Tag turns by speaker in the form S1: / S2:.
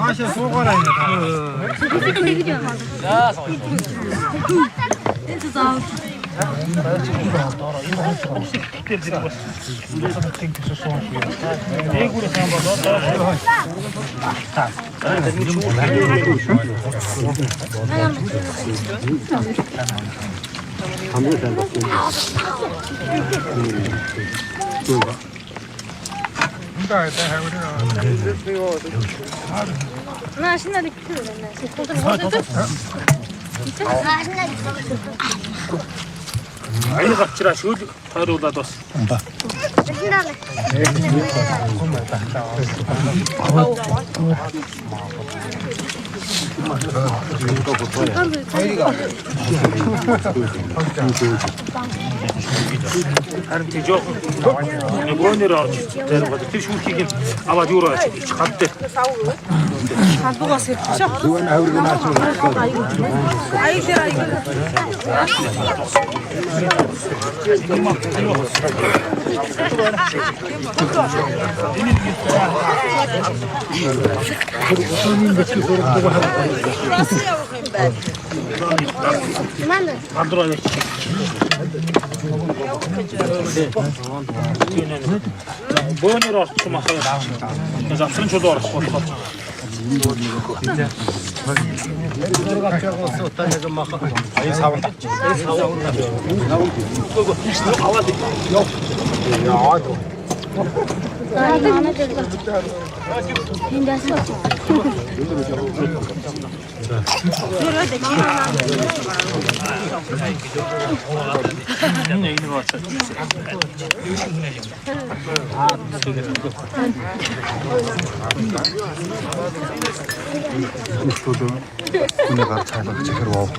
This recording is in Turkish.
S1: Aşağı soğuk arayın.
S2: 나 신나게 키우네.
S3: Aynı kapçıra şu tarıda dos.
S2: 신나게.
S3: Her şey yok. Ne bu ne rahat. Ter şu ki ama diyor çıkarttı.
S2: 간도가 세쁘죠?
S3: 만들어야 돼. 뭐니라 좀 하세요. 그래서 선초도 알아.
S1: 군에가 잘 제대로 와고